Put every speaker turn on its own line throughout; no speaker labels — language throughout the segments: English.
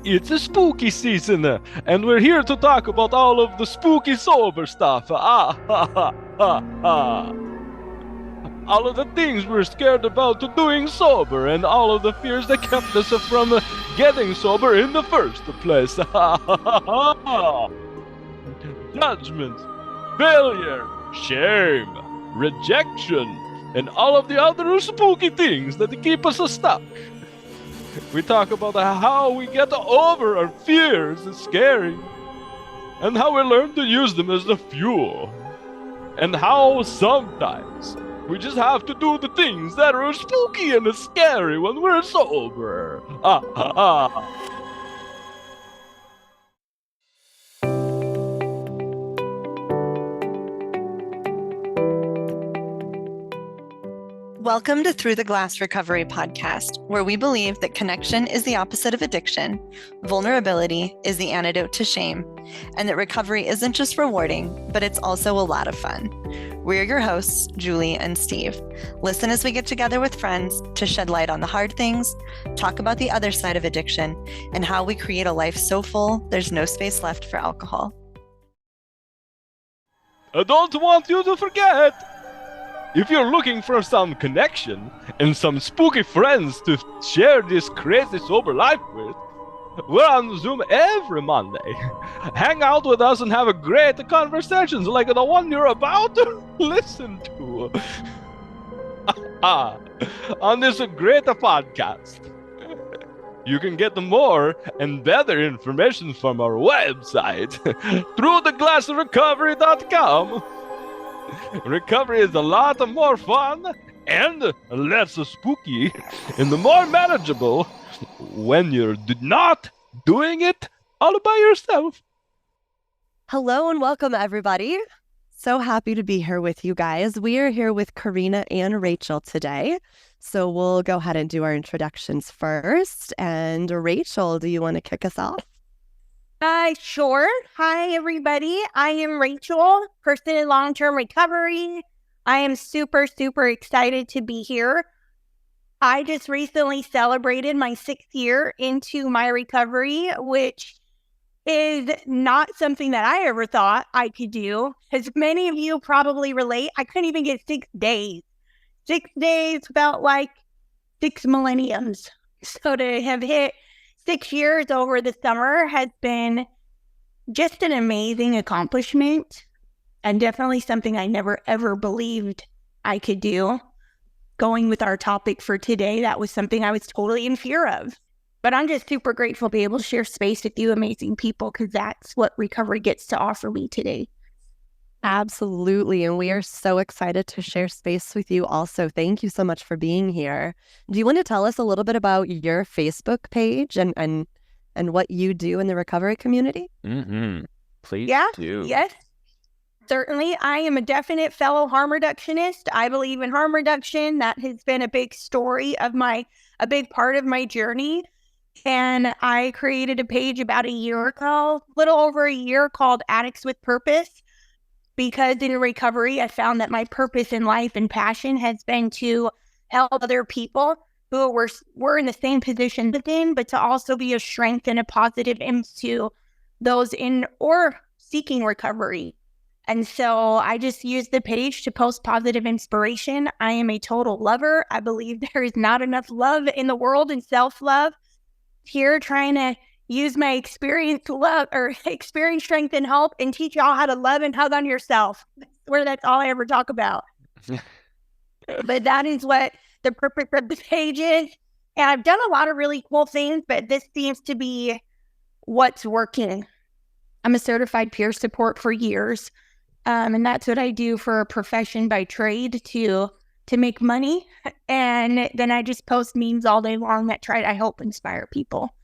It's a spooky season, and we're here to talk about all of the spooky sober stuff. Ah, ha, ha, ha, ha. All of the things we're scared about doing sober, and all of the fears that kept us from getting sober in the first place. Ha, ha, ha, ha. Judgment, failure, shame, rejection, and all of the other spooky things that keep us stuck. We talk about how we get over our fears and scary, and how we learn to use them as the fuel, and how sometimes we just have to do the things that are spooky and scary when we're sober. Ah, ah, ah.
Welcome to Through the Glass Recovery podcast, where we believe that connection is the opposite of addiction, vulnerability is the antidote to shame, and that recovery isn't just rewarding, but it's also a lot of fun. We're your hosts, Julie and Steve. Listen as we get together with friends to shed light on the hard things, talk about the other side of addiction, and how we create a life so full there's no space left for alcohol.
I don't want you to forget! If you're looking for some connection and some spooky friends to share this crazy sober life with, we're on Zoom every Monday. Hang out with us and have a great conversations like the one you're about to listen to. On this great podcast. You can get more and better information from our website, throughtheglassrecovery.com. Recovery is a lot more fun and less spooky and more manageable when you're not doing it all by yourself.
Hello and welcome, everybody. So happy to be here with you guys. We are here with Corina and Rachael today. So we'll go ahead and do our introductions first. And Rachael, do you want to kick us off?
Sure. Hi, everybody. I am Rachael, person in long-term recovery. I am super, super excited to be here. I just recently celebrated my 6th year into my recovery, which is not something that I ever thought I could do. As many of you probably relate, I couldn't even get 6 days. 6 days felt like 6 millenniums. So to have hit 6 years over the summer has been just an amazing accomplishment and definitely something I never ever believed I could do. Going with our topic for today, that was something I was totally in fear of. But I'm just super grateful to be able to share space with you amazing people, because that's what recovery gets to offer me today.
Absolutely. And we are so excited to share space with you also. Thank you so much for being here. Do you want to tell us a little bit about your Facebook page and what you do in the recovery community?
Please do.
Yes. Certainly. I am a definite fellow harm reductionist. I believe in harm reduction. That has been a big big part of my journey. And I created a page about a year ago, little over a year, called Addicts with Purpose. Because in recovery, I found that my purpose in life and passion has been to help other people who were in the same position within, but to also be a strength and a positive impact to those in or seeking recovery. And so I just use the page to post positive inspiration. I am a total lover. I believe there is not enough love in the world and self-love. Here trying to use my experience to love, or experience, strength, and hope, and teach y'all how to love and hug on yourself. That's all I ever talk about. But that is what the purpose of the page is. And I've done a lot of really cool things, but this seems to be what's working. I'm a certified peer support for years. And that's what I do for a profession by trade to make money. And then I just post memes all day long that I help inspire people.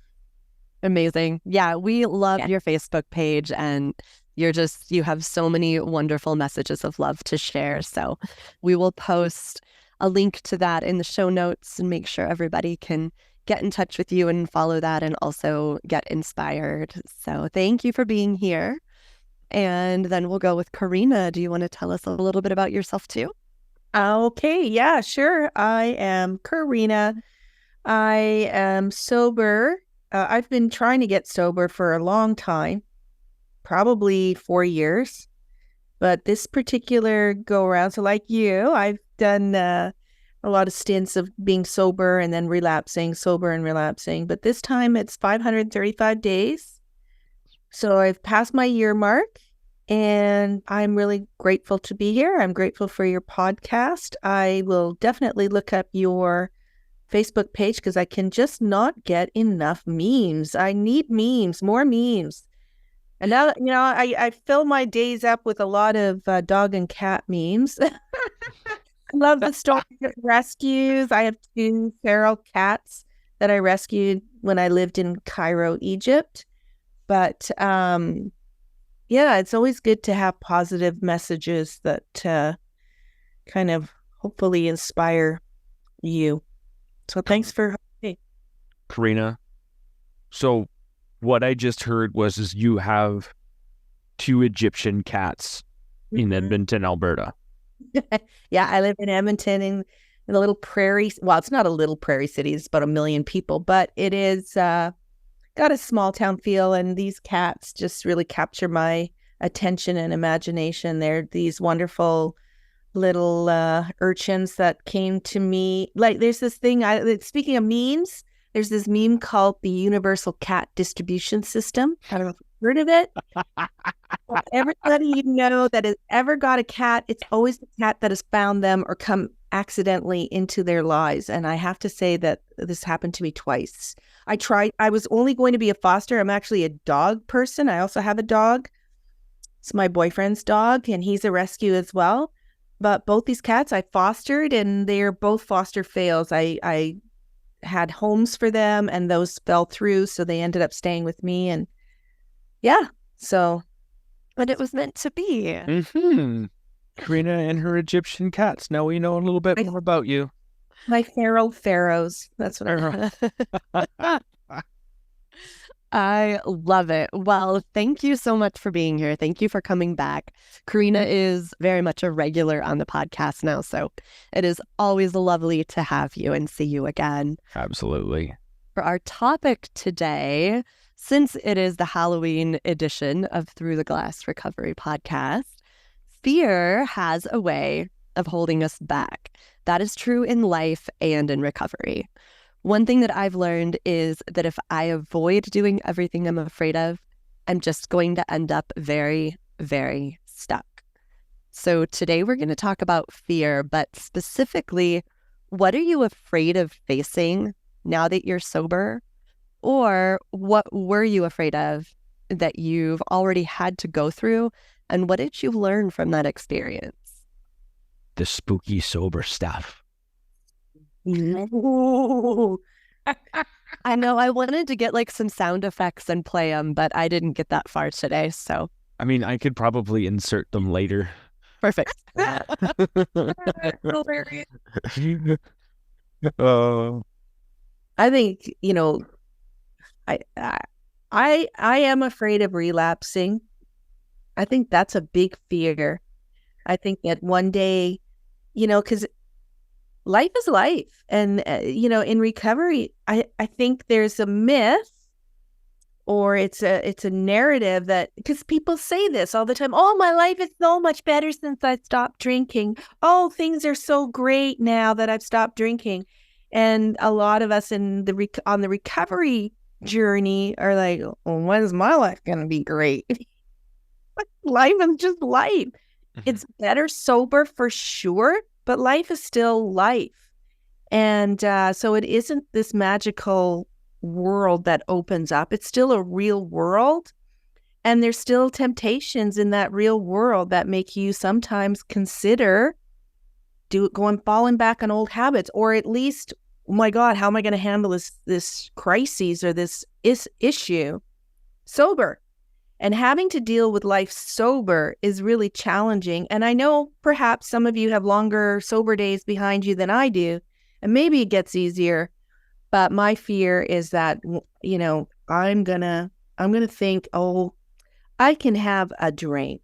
Amazing. Yeah, we love your Facebook page, and you have so many wonderful messages of love to share. So we will post a link to that in the show notes and make sure everybody can get in touch with you and follow that and also get inspired. So thank you for being here. And then we'll go with Corina. Do you want to tell us a little bit about yourself too?
Okay, yeah, sure. I am Corina. I am sober I've been trying to get sober for a long time, probably 4 years. But this particular go around, so like you, I've done a lot of stints of being sober and then relapsing, sober and relapsing. But this time it's 535 days. So I've passed my year mark, and I'm really grateful to be here. I'm grateful for your podcast. I will definitely look up your Facebook page because I can just not get enough memes. I need memes, more memes. And now, I fill my days up with a lot of dog and cat memes. I love the story of rescues. I have 2 feral cats that I rescued when I lived in Cairo, Egypt. But it's always good to have positive messages that kind of hopefully inspire you. So thanks for having me.
Corina, so what I just heard is you have 2 Egyptian cats in Edmonton, Alberta.
Yeah, I live in Edmonton in a little prairie. Well, it's not a little prairie city. It's about 1 million people, but it is got a small town feel. And these cats just really capture my attention and imagination. They're these wonderful little urchins that came to me. Like there's this thing, speaking of memes, there's this meme called the Universal Cat Distribution System. I don't know if you've heard of it. Well, everybody you know that has ever got a cat, it's always the cat that has found them or come accidentally into their lives. And I have to say that this happened to me twice. I was only going to be a foster. I'm actually a dog person. I also have a dog. It's my boyfriend's dog, and he's a rescue as well. But both these cats I fostered, and they're both foster fails. I had homes for them, and those fell through, so they ended up staying with me. And
but it was meant to be.
Corina and her Egyptian cats. Now we know a little bit more about you.
My feral pharaohs. That's what I
I love it. Well, thank you so much for being here. Thank you for coming back. Corina is very much a regular on the podcast now, so it is always lovely to have you and see you again.
Absolutely.
For our topic today, since it is the Halloween edition of Through the Glass Recovery podcast, fear has a way of holding us back. That is true in life and in recovery. One thing that I've learned is that if I avoid doing everything I'm afraid of, I'm just going to end up very, very stuck. So today we're going to talk about fear, but specifically, what are you afraid of facing now that you're sober? Or what were you afraid of that you've already had to go through? And what did you learn from that experience?
The spooky sober stuff.
I know I wanted to get like some sound effects and play them, but I didn't get that far today. So
I mean, I could probably insert them later.
Perfect.
I think, I am afraid of relapsing. I think that's a big fear. I think that one day, because life is life. And, in recovery, I think there's a myth or it's a narrative that, because people say this all the time, oh, my life is so much better since I stopped drinking. Oh, things are so great now that I've stopped drinking. And a lot of us on the recovery journey are like, well, when's my life going to be great? Life is just life. It's better sober for sure, but life is still life. And so it isn't this magical world that opens up. It's still a real world. And there's still temptations in that real world that make you sometimes consider falling back on old habits, or at least, oh my God, how am I going to handle this crisis or this issue sober? And having to deal with life sober is really challenging. And I know perhaps some of you have longer sober days behind you than I do, and maybe it gets easier. But my fear is that, I'm gonna think, oh, I can have a drink.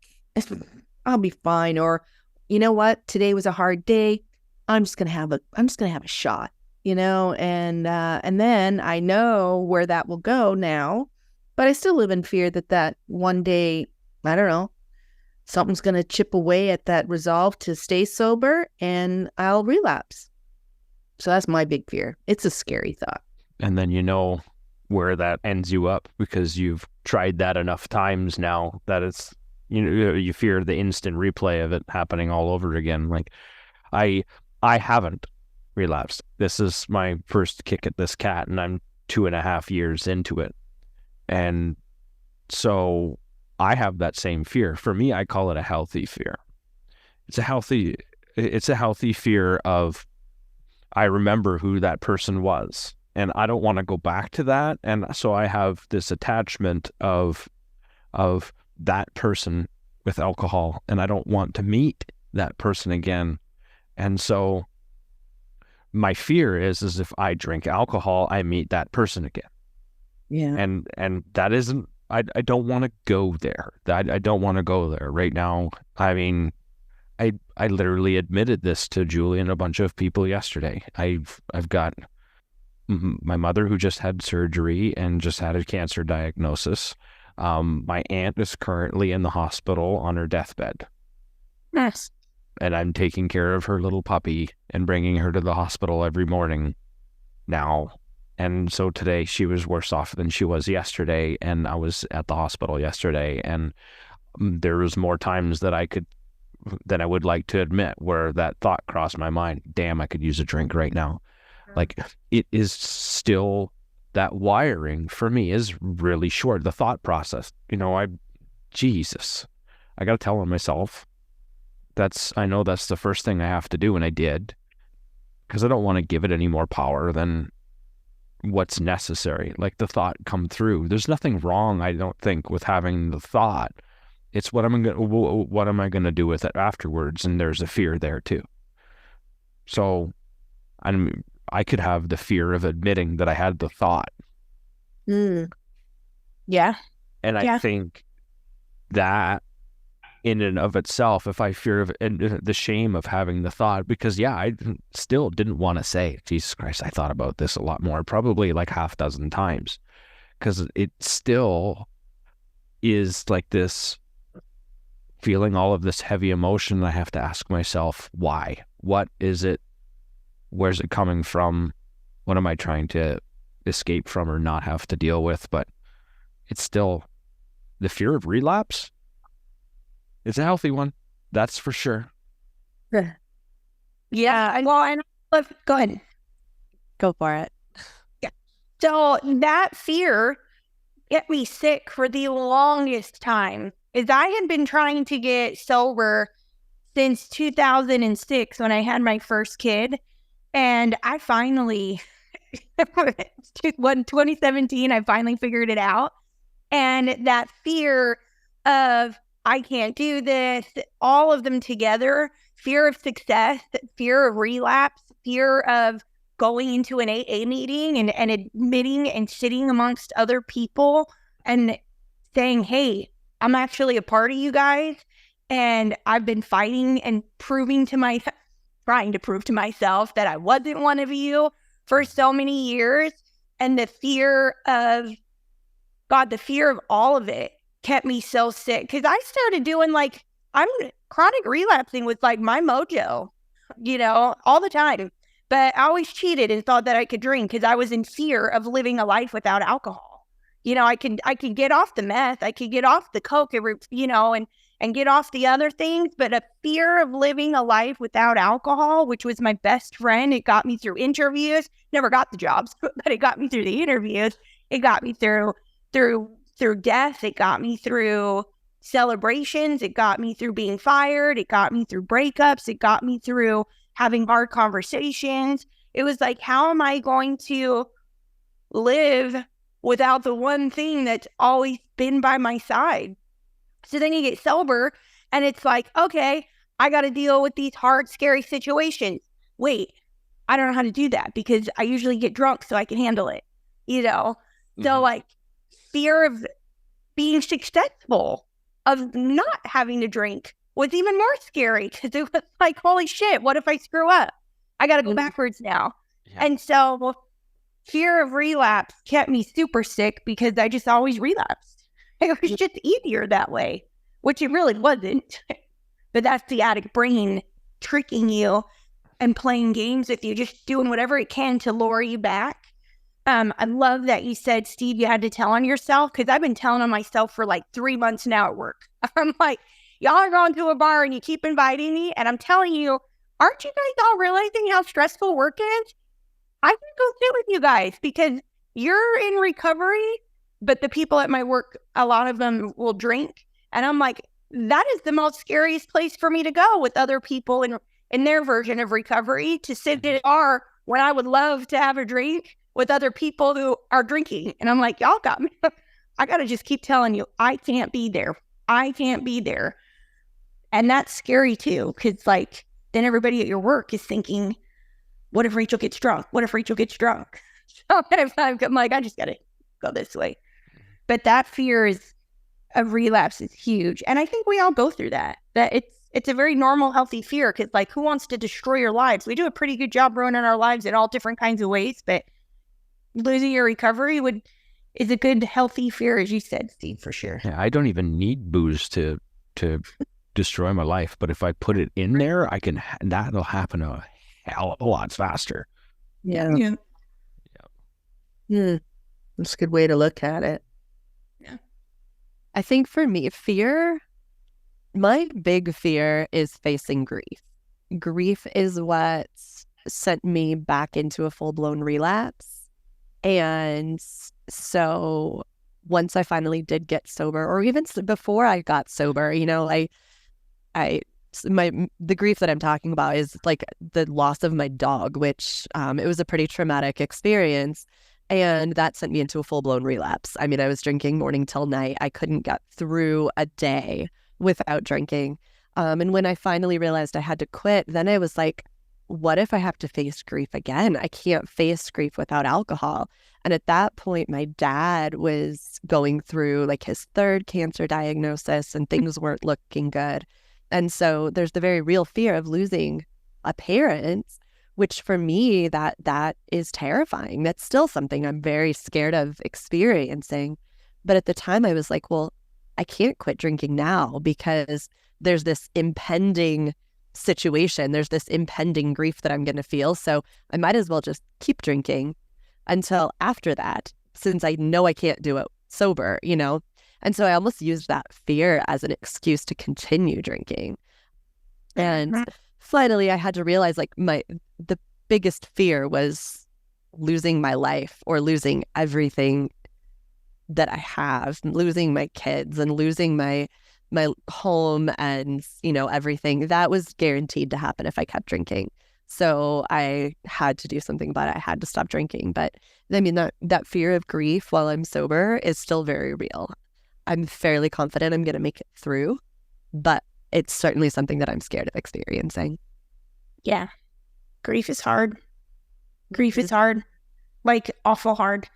I'll be fine. Or, you know what? Today was a hard day. I'm just gonna have a shot. and then I know where that will go now, but I still live in fear that one day, I don't know, something's going to chip away at that resolve to stay sober and I'll relapse. So that's my big fear. It's a scary thought.
And then you know where that ends you up because you've tried that enough times now that it's, you fear the instant replay of it happening all over again. Like I haven't relapsed. This is my first kick at this cat and I'm 2.5 years into it. And so I have that same fear. For me, I call it a healthy fear. It's a healthy fear of, I remember who that person was and I don't want to go back to that. And so I have this attachment of that person with alcohol and I don't want to meet that person again. And so my fear is if I drink alcohol, I meet that person again.
Yeah.
And that isn't, I don't want to go there. I don't want to go there right now. I mean, I literally admitted this to Julie and a bunch of people yesterday. I've got my mother who just had surgery and just had a cancer diagnosis. My aunt is currently in the hospital on her deathbed.
Yes.
And I'm taking care of her little puppy and bringing her to the hospital every morning now. And so today she was worse off than she was yesterday. And I was at the hospital yesterday and there was more times than I would like to admit where that thought crossed my mind. Damn, I could use a drink right now. Like it is still, that wiring for me is really short. The thought process, Jesus, I got to tell myself I know that's the first thing I have to do. And I did, because I don't want to give it any more power than what's necessary. Like the thought come through. There's nothing wrong, I don't think, with having the thought. It's what am I going to do with it afterwards? And there's a fear there too. So I could have the fear of admitting that I had the thought.
Yeah.
And I think that in and of itself, if I fear of and the shame of having the thought, because I still didn't want to say, Jesus Christ, I thought about this a lot more, probably like 6 times, because it still is like this feeling all of this heavy emotion. I have to ask myself, why? What is it? Where's it coming from? What am I trying to escape from or not have to deal with? But it's still the fear of relapse. It's a healthy one, that's for sure.
Yeah. Well, go ahead.
Go for it.
Yeah. So that fear kept me sick for the longest time. As I had been trying to get sober since 2006 when I had my first kid. And I finally, 2017, I finally figured it out. And that fear of, I can't do this, all of them together, fear of success, fear of relapse, fear of going into an AA meeting and admitting and sitting amongst other people and saying, hey, I'm actually a part of you guys. And I've been fighting and trying to prove to myself that I wasn't one of you for so many years. And the fear of all of it kept me so sick, because I started doing chronic relapsing was like my mojo, all the time. But I always cheated and thought that I could drink because I was in fear of living a life without alcohol. I could get off the meth, I could get off the coke, and get off the other things, but a fear of living a life without alcohol, which was my best friend. It got me through interviews, never got the jobs, but it got me through the interviews. It got me through death. It got me through celebrations. It got me through being fired. It got me through breakups. It got me through having hard conversations. It was like, how am I going to live without the one thing that's always been by my side? So then you get sober and it's like, okay, I got to deal with these hard, scary situations. Wait, I don't know how to do that because I usually get drunk so I can handle it, So like fear of being successful, of not having to drink was even more scary because it was like, holy shit, what if I screw up? I got to go backwards now.
Yeah.
And so fear of relapse kept me super sick because I just always relapsed. It was just easier that way, which it really wasn't. But that's the addict brain tricking you and playing games with you, just doing whatever it can to lure you back. I love that you said, Steve, you had to tell on yourself, because I've been telling on myself for like 3 months now at work. I'm like, y'all are going to a bar and you keep inviting me. And I'm telling you, aren't you guys all realizing how stressful work is? I can go sit with you guys because you're in recovery, but the people at my work, a lot of them will drink. And I'm like, that is the most scariest place for me to go with other people in their version of recovery, to sit at a bar when I would love to have a drink with other people who are drinking. And I'm like, y'all got me. I got to just keep telling you, I can't be there. I can't be there. And that's scary too, because like then everybody at your work is thinking, what if Rachael gets drunk? What if Rachael gets drunk? So I'm like, I just got to go this way. But that fear of relapse is huge. And I think we all go through that it's a very normal, healthy fear, because like, who wants to destroy your lives? We do a pretty good job ruining our lives in all different kinds of ways, but losing your recovery is a good, healthy fear, as you said, Steve, for sure.
Yeah, I don't even need booze to destroy my life, but if I put it in there, that'll happen a hell of a lot faster.
Yeah. That's a good way to look at it.
Yeah.
I think for me, my big fear is facing grief. Grief is what sent me back into a full-blown relapse. And so once I finally did get sober, or even before I got sober, the grief that I'm talking about is like the loss of my dog, which it was a pretty traumatic experience. And that sent me into a full-blown relapse. I mean, I was drinking morning till night. I couldn't get through a day without drinking. And when I finally realized I had to quit, then I was like, what if I have to face grief again? I can't face grief without alcohol. And at that point, my dad was going through like his 3rd cancer diagnosis and things weren't looking good. And so there's the very real fear of losing a parent, which for me, that is terrifying. That's still something I'm very scared of experiencing. But at the time I was like, well, I can't quit drinking now because there's this impending situation. There's this impending grief that I'm going to feel. So I might as well just keep drinking until after that, since I know I can't do it sober, And so I almost used that fear as an excuse to continue drinking. And finally, I had to realize like the biggest fear was losing my life or losing everything that I have, losing my kids and losing my home and, everything. That was guaranteed to happen if I kept drinking. So I had to do something about it. I had to stop drinking. But I mean, that fear of grief while I'm sober is still very real. I'm fairly confident I'm going to make it through, but it's certainly something that I'm scared of experiencing.
Yeah. Grief is hard. Grief is hard. Like, awful hard.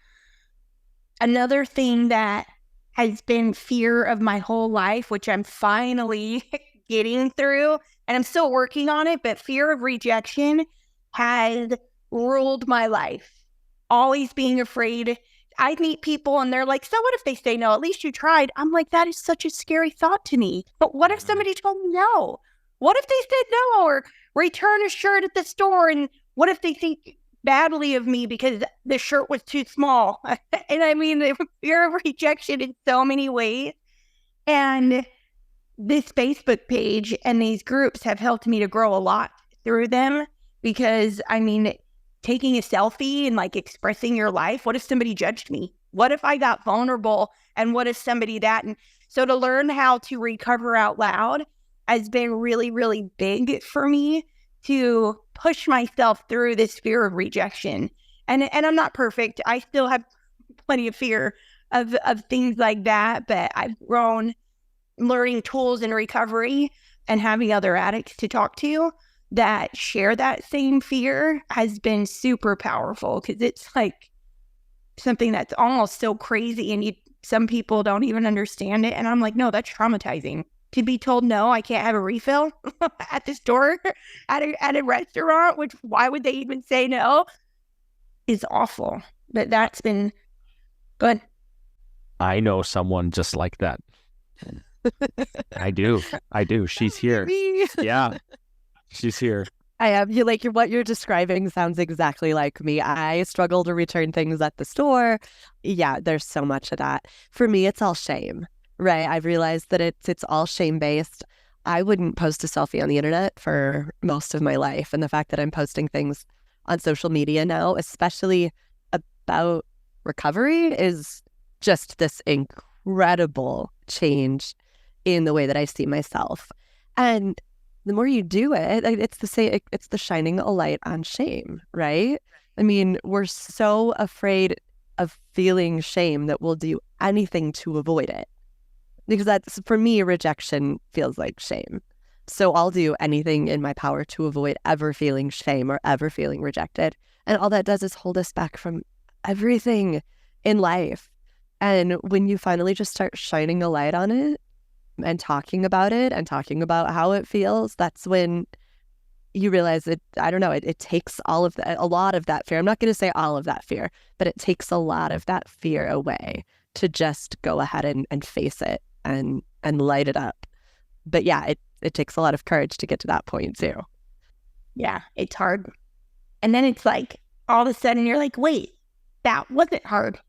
Another thing that has been fear of my whole life, which I'm finally getting through, and I'm still working on it, but fear of rejection has ruled my life. Always being afraid. I meet people and they're like, so what if they say no? At least you tried. I'm like, that is such a scary thought to me. But what if somebody told me no? What if they said no, or return a shirt at the store? And what if they think badly of me because the shirt was too small? And I mean, the fear of rejection in so many ways. And this Facebook page and these groups have helped me to grow a lot through them, because I mean, taking a selfie and like expressing your life. What if somebody judged me? What if I got vulnerable? And what if somebody that? And so to learn how to recover out loud has been really, really big for me, to push myself through this fear of rejection. And I'm not perfect. I still have plenty of fear of things like that, but I've grown learning tools in recovery and having other addicts to talk to that share that same fear has been super powerful, because it's like something that's almost so crazy, and some people don't even understand it. And I'm like, no, that's traumatizing. To be told no, I can't have a refill at the store, at a restaurant, which why would they even say no? is awful. But that's been good.
I know someone just like that. I do. She's here.
Me.
Yeah, she's here.
I am. You like what you're describing sounds exactly like me. I struggle to return things at the store. Yeah, there's so much of that. For me, it's all shame, right? I've realized that it's all shame based. I wouldn't post a selfie on the internet for most of my life, and the fact that I'm posting things on social media now, especially about recovery, is just this incredible change in the way that I see myself. And the more you do it, it's the shining a light on shame, right? I mean, we're so afraid of feeling shame that we'll do anything to avoid it. Because that's, for me, rejection feels like shame. So I'll do anything in my power to avoid ever feeling shame or ever feeling rejected. And all that does is hold us back from everything in life. And when you finally just start shining a light on it and talking about it and talking about how it feels, that's when you realize it, I don't know, it takes a lot of that fear. I'm not going to say all of that fear, but it takes a lot of that fear away to just go ahead and face it and light it up. But yeah, it takes a lot of courage to get to that point too.
Yeah, it's hard. And then it's like, all of a sudden you're like, wait, that wasn't hard.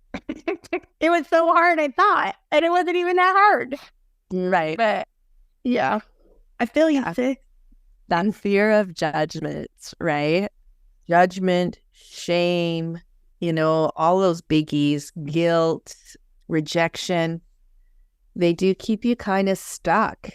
It was so hard, I thought, and it wasn't even that hard.
Right.
But yeah, I feel you.
Yeah. That fear of judgment, right?
Judgment, shame, all those biggies, guilt, rejection, they do keep you kind of stuck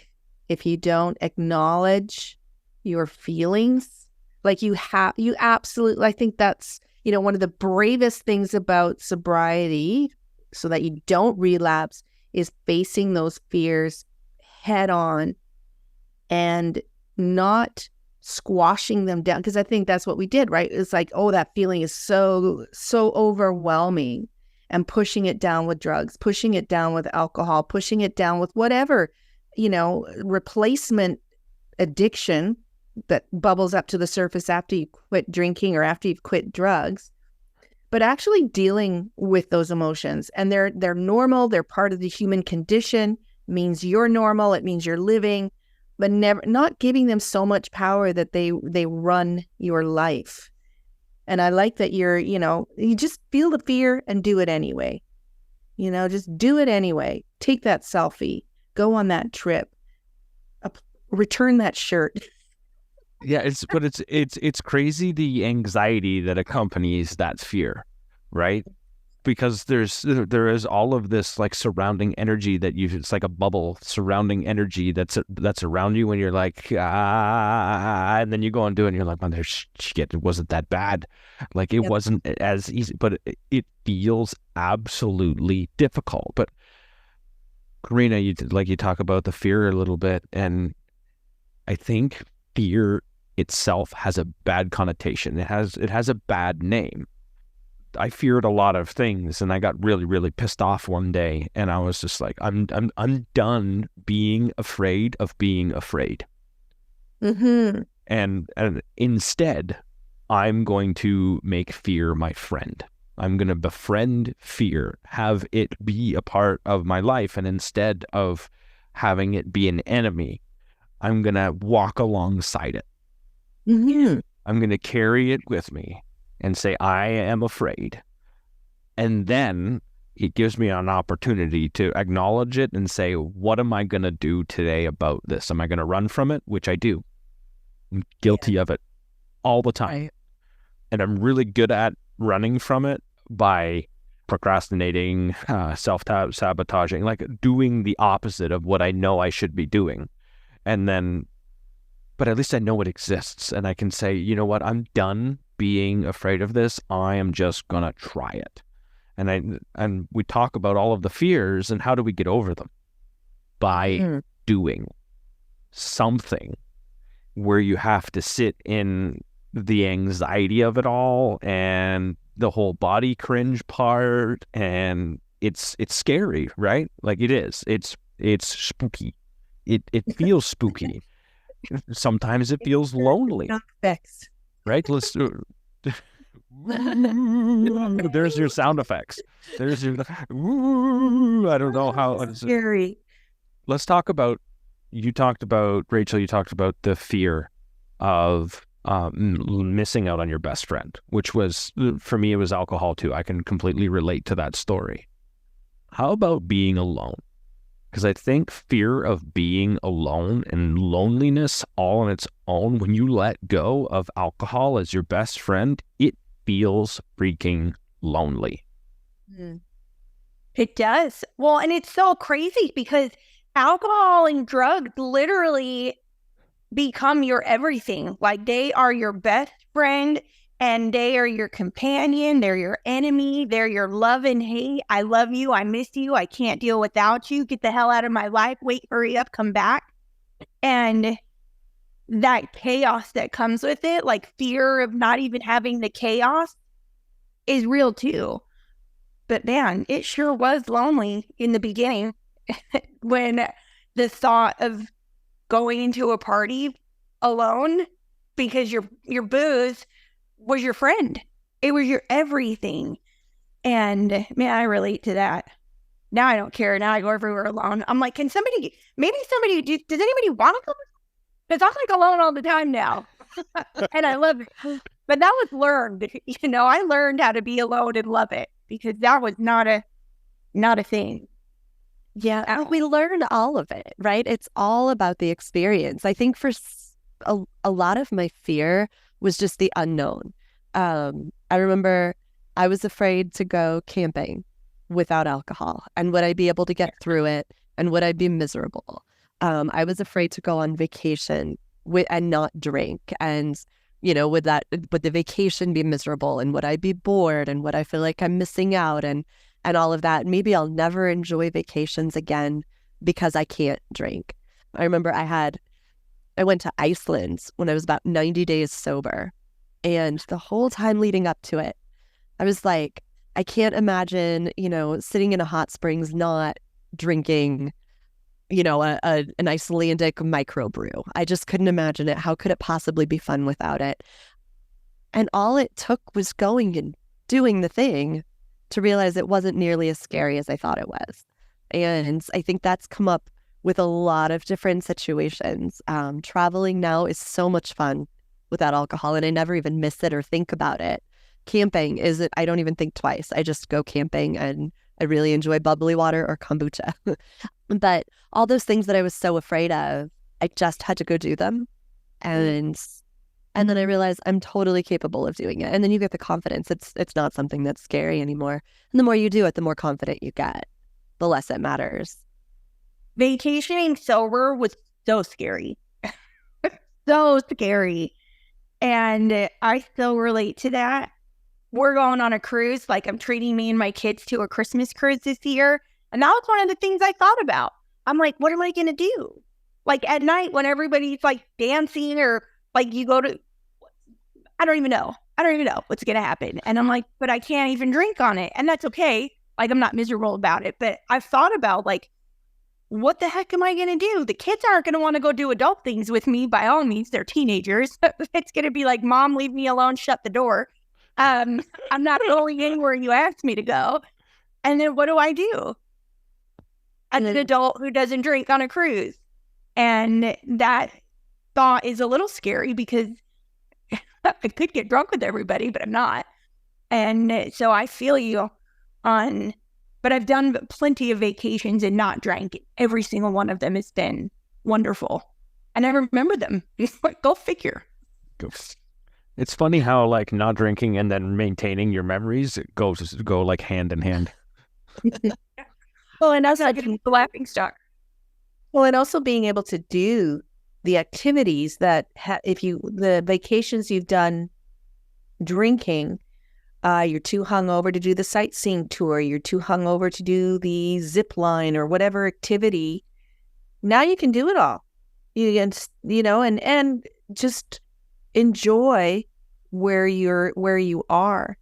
if you don't acknowledge your feelings. Like you absolutely, I think that's, one of the bravest things about sobriety so that you don't relapse is facing those fears head on and not squashing them down. Because I think that's what we did, right? It's like, oh, that feeling is so overwhelming, and pushing it down with drugs, pushing it down with alcohol, pushing it down with whatever, replacement addiction that bubbles up to the surface after you quit drinking or after you've quit drugs. But actually dealing with those emotions, and they're normal, they're part of the human condition, means you're normal, it means you're living, but not giving them so much power that they run your life. And I like that you just feel the fear and do it anyway. Just do it anyway. Take that selfie, go on that trip, return that shirt.
Yeah, it's crazy, the anxiety that accompanies that fear, right? Because there is all of this like surrounding energy it's like a bubble surrounding energy that's around you when you're like, and then you go and do it and you're like, man, shit, it wasn't that bad. Like it wasn't as easy, but it feels absolutely difficult. But Corina, you talk about the fear a little bit, and I think fear itself has a bad connotation. It has a bad name. I feared a lot of things, and I got really, really pissed off one day, and I was just like, I'm done being afraid of being afraid.
Mm-hmm.
And instead, I'm going to make fear my friend. I'm going to befriend fear, have it be a part of my life, and instead of having it be an enemy, I'm going to walk alongside it.
Mm-hmm.
I'm going to carry it with me and say, I am afraid. And then it gives me an opportunity to acknowledge it and say, what am I going to do today about this? Am I going to run from it? Which I do. I'm guilty of it all the time.
Right.
And I'm really good at running from it by procrastinating, self-sabotaging, like doing the opposite of what I know I should be doing. And then, but at least I know it exists, and I can say, you know what, I'm done being afraid of this. I am just gonna try it. And we talk about all of the fears and how do we get over them? By doing something where you have to sit in the anxiety of it all and the whole body cringe part, and it's scary, right? Like it is. It's spooky. It feels spooky. Sometimes it feels lonely.
Not fixed.
Right? There's your sound effects. There's your. I don't know how.
Scary.
Let's talk about. You talked about, Rachel. You talked about the fear of missing out on your best friend, which was, for me, it was alcohol too. I can completely relate to that story. How about being alone? Because I think fear of being alone and loneliness all on its own, when you let go of alcohol as your best friend, it feels freaking lonely.
It does. Well, and it's so crazy because alcohol and drugs literally become your everything. Like, they are your best friend and they are your companion. They're your enemy. They're your love and hate. I love you. I miss you. I can't deal without you. Get the hell out of my life. Wait, hurry up, come back. And that chaos that comes with it, like fear of not even having the chaos, is real too. But man, it sure was lonely in the beginning when the thought of going into a party alone because your booze was your friend. It was your everything. And man, I relate to that. Now I don't care. Now I go everywhere alone. I'm like, does anybody want to go? Because I'm like alone all the time now. And I love it. But that was learned. I learned how to be alone and love it, because that was not a thing.
Yeah, and we learn all of it, right? It's all about the experience. I think for a lot of my fear was just the unknown. I remember I was afraid to go camping without alcohol, and would I be able to get through it, and would I be miserable? I was afraid to go on vacation and not drink, and would the vacation be miserable, and would I be bored, and would I feel like I'm missing out, and all of that. Maybe I'll never enjoy vacations again because I can't drink. I remember I went to Iceland when I was about 90 days sober. And the whole time leading up to it, I was like, I can't imagine, sitting in a hot springs, not drinking, an Icelandic microbrew. I just couldn't imagine it. How could it possibly be fun without it? And all it took was going and doing the thing to realize it wasn't nearly as scary as I thought it was. And I think that's come up with a lot of different situations. Traveling now is so much fun without alcohol, and I never even miss it or think about it. Camping I don't even think twice. I just go camping, and I really enjoy bubbly water or kombucha. But all those things that I was so afraid of, I just had to go do them. And then I realized I'm totally capable of doing it. And then you get the confidence. It's not something that's scary anymore. And the more you do it, the more confident you get, the less it matters.
Vacationing sober was so scary. So scary. And I still relate to that. We're going on a cruise. Like, I'm treating me and my kids to a Christmas cruise this year. And that was one of the things I thought about. I'm like, what am I going to do? Like, at night when everybody's like dancing, or like you go to, I don't even know what's going to happen. And I'm like, but I can't even drink on it. And that's okay. Like, I'm not miserable about it. But I've thought about, like, what the heck am I going to do? The kids aren't going to want to go do adult things with me. By all means, they're teenagers. It's going to be like, Mom, leave me alone. Shut the door. I'm not going anywhere you asked me to go. And then what do I do as an adult who doesn't drink on a cruise? And that thought is a little scary, because I could get drunk with everybody, but I'm not. And so I feel you but I've done plenty of vacations and not drank. Every single one of them has been wonderful. And I remember them. Go figure.
It's funny how, like, not drinking and then maintaining your memories go like hand in hand.
Well, and that's like the laughing stock.
Well, and also being able to do the activities that the vacations you've done drinking, you're too hungover to do the sightseeing tour, you're too hungover to do the zip line or whatever activity. Now you can do it all. You can, and just enjoy where you are.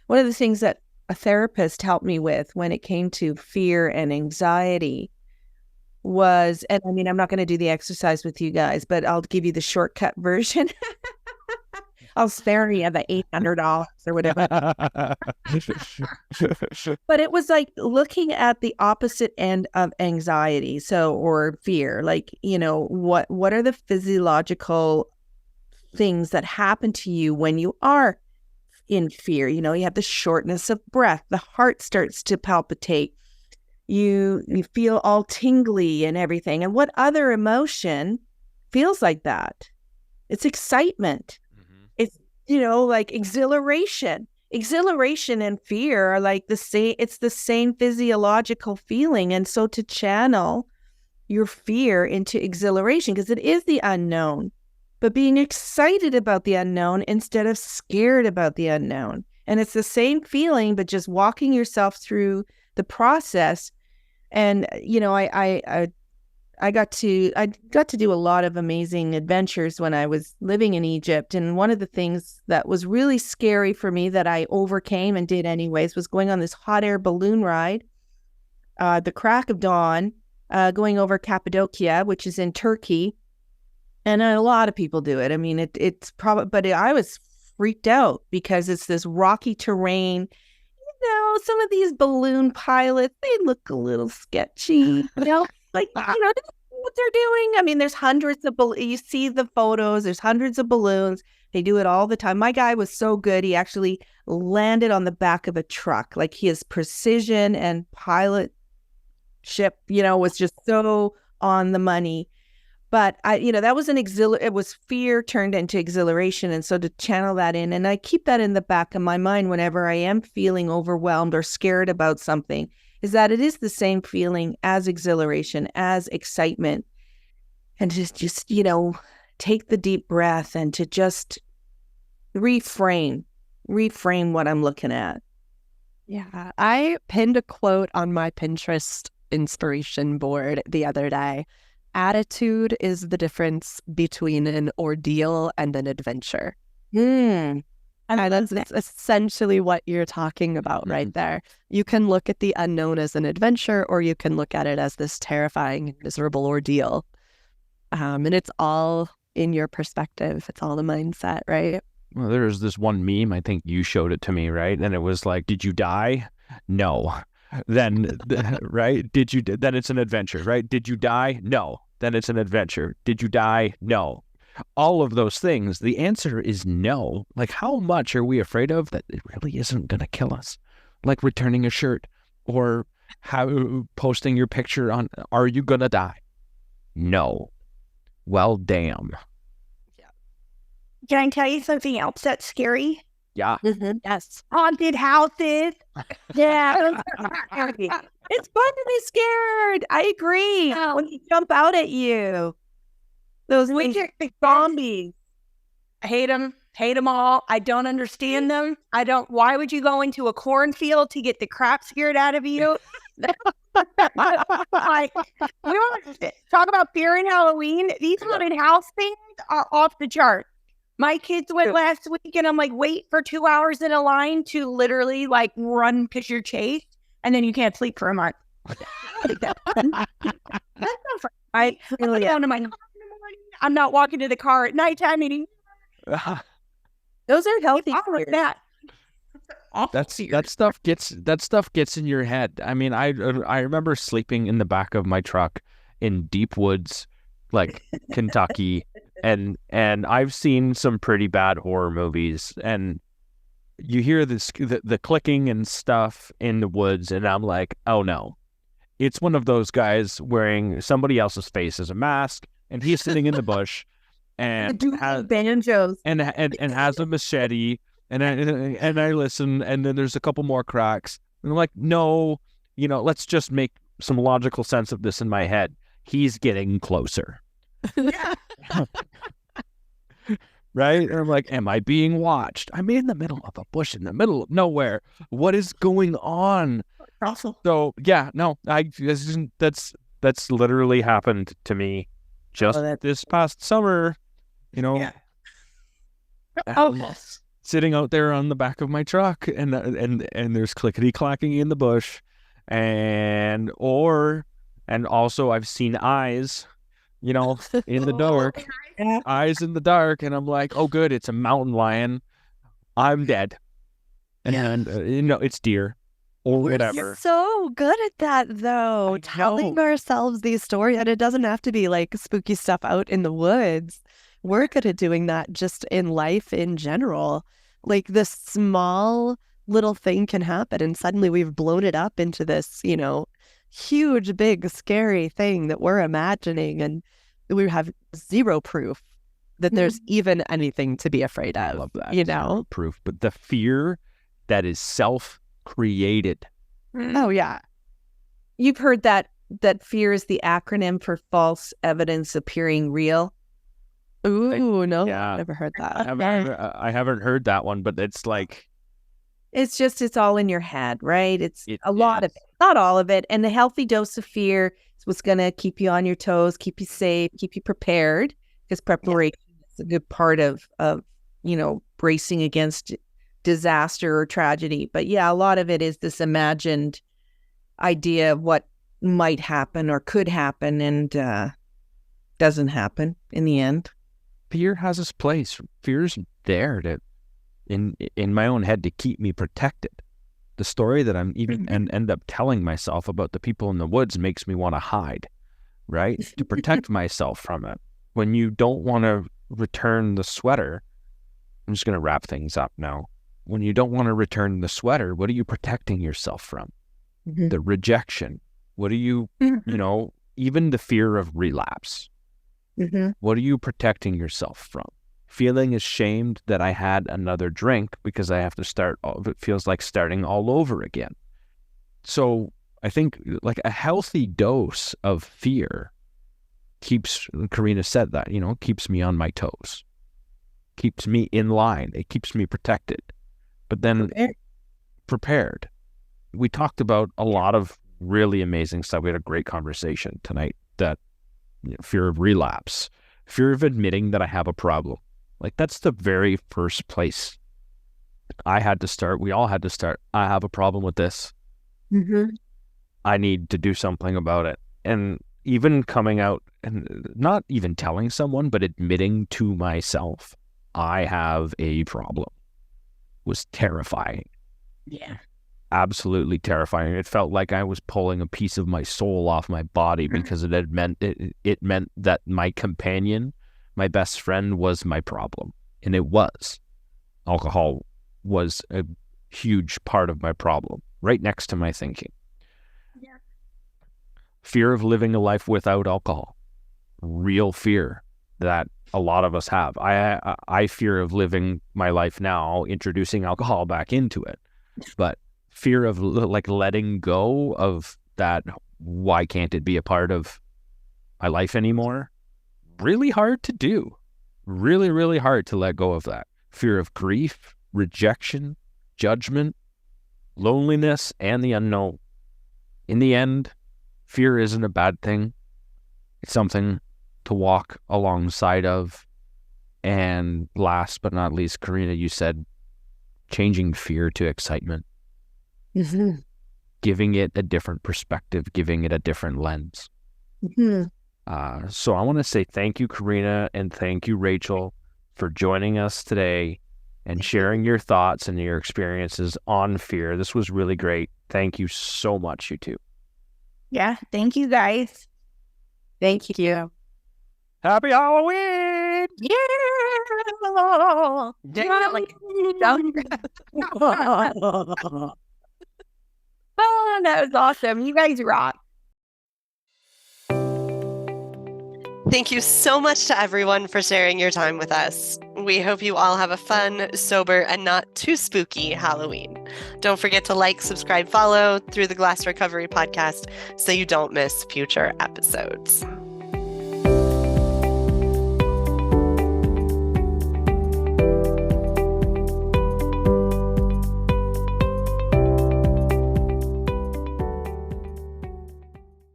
One of the things that a therapist helped me with when it came to fear and anxiety was, and I'm not going to do the exercise with you guys, but I'll give you the shortcut version. I'll spare you the $800 or whatever. But it was like looking at the opposite end of anxiety, or fear. Like, what are the physiological things that happen to you when you are in fear? You have the shortness of breath, the heart starts to palpitate, you feel all tingly and everything. And what other emotion feels like that? It's excitement. It's, like exhilaration. Exhilaration and fear are like the same. It's the same physiological feeling. And so to channel your fear into exhilaration, because it is the unknown, but being excited about the unknown instead of scared about the unknown. And it's the same feeling, but just walking yourself through the process. And, I got to do a lot of amazing adventures when I was living in Egypt. And one of the things that was really scary for me that I overcame and did anyways was going on this hot air balloon ride, the crack of dawn, going over Cappadocia, which is in Turkey. And a lot of people do it. I mean, it's probably, but I was freaked out because it's this rocky terrain. Some of these balloon pilots, they look a little sketchy, like, what they're doing. I mean, there's hundreds of you see the photos, there's hundreds of balloons. They do it all the time. My guy was so good. He actually landed on the back of a truck. Like, his precision and pilotship, was just so on the money. But that was it was fear turned into exhilaration. And so to channel that in, and I keep that in the back of my mind whenever I am feeling overwhelmed or scared about something, is that it is the same feeling as exhilaration, as excitement. And just take the deep breath and to just reframe what I'm looking at.
Yeah. I pinned a quote on my Pinterest inspiration board the other day. Attitude is the difference between an ordeal and an adventure. And that's essentially what you're talking about right there. You can look at the unknown as an adventure, or you can look at it as this terrifying, miserable ordeal. And it's all in your perspective. It's all the mindset, right?
Well, there's this one meme, I think you showed it to me, right? And it was like, did you die? No. Then, right? Then it's an adventure, right? Did you die? No. Then it's an adventure. Did you die? No. All of those things, the answer is no. Like, how much are we afraid of that it really isn't going to kill us? Like returning a shirt, or posting your picture on, are you going to die? No. Well, damn.
Can I tell you something else that's scary?
Yeah.
Mm-hmm. Yes.
Haunted houses. Yeah.
It's fun to be scared. I agree. When they jump out at you. Those zombies.
I hate them. Hate them all. I don't understand them. Why would you go into a cornfield to get the crap scared out of you? Like, talk about fear in Halloween. These haunted house things are off the chart. My kids went last week, and I'm like, wait for 2 hours in a line to literally like run because you're chased, and then you can't sleep for a month. That's not fun. I really down to my car in the morning. I'm not walking to the car at nighttime anymore.
Those are healthy.
That stuff gets in your head. I mean, I remember sleeping in the back of my truck in deep woods, like Kentucky, and I've seen some pretty bad horror movies, and you hear the clicking and stuff in the woods, and I'm like, oh no, it's one of those guys wearing somebody else's face as a mask, and he's sitting in the bush, and has
banjos,
and has a machete, and I listen, and then there's a couple more cracks, and I'm like, no, let's just make some logical sense of this in my head. He's getting closer. Right? And I'm like, am I being watched? I'm in the middle of a bush in the middle of nowhere. What is going on?
Awesome.
So yeah, no, that's literally happened to me just this past summer. Sitting out there on the back of my truck, and there's clickety clacking in the bush, and also I've seen eyes in the dark, eyes in the dark, and I'm like, oh, good, it's a mountain lion. I'm dead. And, it's deer or whatever.
You're so good at that, though. Telling ourselves these stories, and it doesn't have to be like spooky stuff out in the woods. We're good at doing that just in life in general. Like this small little thing can happen, and suddenly we've blown it up into this, huge, big, scary thing that we're imagining, and we have zero proof that there's even anything to be afraid of.
I love that. Proof, but the fear that is self-created.
Oh, yeah.
You've heard that fear is the acronym for false evidence appearing real.
Ooh, no,
Yeah.
I've never heard that.
I haven't heard that one, but it's like...
It's all in your head, right? It's a lot of it, not all of it. And a healthy dose of fear is what's going to keep you on your toes, keep you safe, keep you prepared, because preparation is a good part of bracing against disaster or tragedy. But yeah, a lot of it is this imagined idea of what might happen or could happen and doesn't happen in the end.
Fear has its place. Fear's there to in my own head to keep me protected. The story that I'm even end up telling myself about the people in the woods makes me want to hide, right? To protect myself from it. When you don't want to return the sweater, I'm just going to wrap things up now. When you don't want to return the sweater, what are you protecting yourself from? The rejection. What are you, even the fear of relapse. What are you protecting yourself from? Feeling ashamed that I had another drink because I have to start, it feels like starting all over again. So I think like a healthy dose of fear keeps, Corina said that, keeps me on my toes, keeps me in line. It keeps me protected, but then prepared. We talked about a lot of really amazing stuff. We had a great conversation tonight that fear of relapse, fear of admitting that I have a problem. Like that's the very first place I had to start. We all had to start. I have a problem with this. I need to do something about it. And even coming out and not even telling someone, but admitting to myself, I have a problem was terrifying.
Yeah.
Absolutely terrifying. It felt like I was pulling a piece of my soul off my body because it meant that my companion, my best friend, was my problem. And it was. Alcohol was a huge part of my problem, right next to my thinking.
Yeah.
Fear of living a life without alcohol. Real fear that a lot of us have. I fear of living my life now, introducing alcohol back into it. But fear of like letting go of that, why can't it be a part of my life anymore? Really hard to do. Really, really hard to let go of that. Fear of grief, rejection, judgment, loneliness, and the unknown. In the end, fear isn't a bad thing. It's something to walk alongside of. And last but not least, Corina, you said changing fear to excitement. Giving it a different perspective, giving it a different lens. So I want to say thank you, Corina, and thank you, Rachael, for joining us today and sharing your thoughts and your experiences on fear. This was really great. Thank you so much, you two.
Yeah. Thank you, guys.
Thank you.
Happy Halloween!
Yeah.
Oh, that was awesome. You guys rock.
Thank you so much to everyone for sharing your time with us. We hope you all have a fun, sober, and not too spooky Halloween. Don't forget to like, subscribe, follow Through the Glass Recovery podcast so you don't miss future episodes.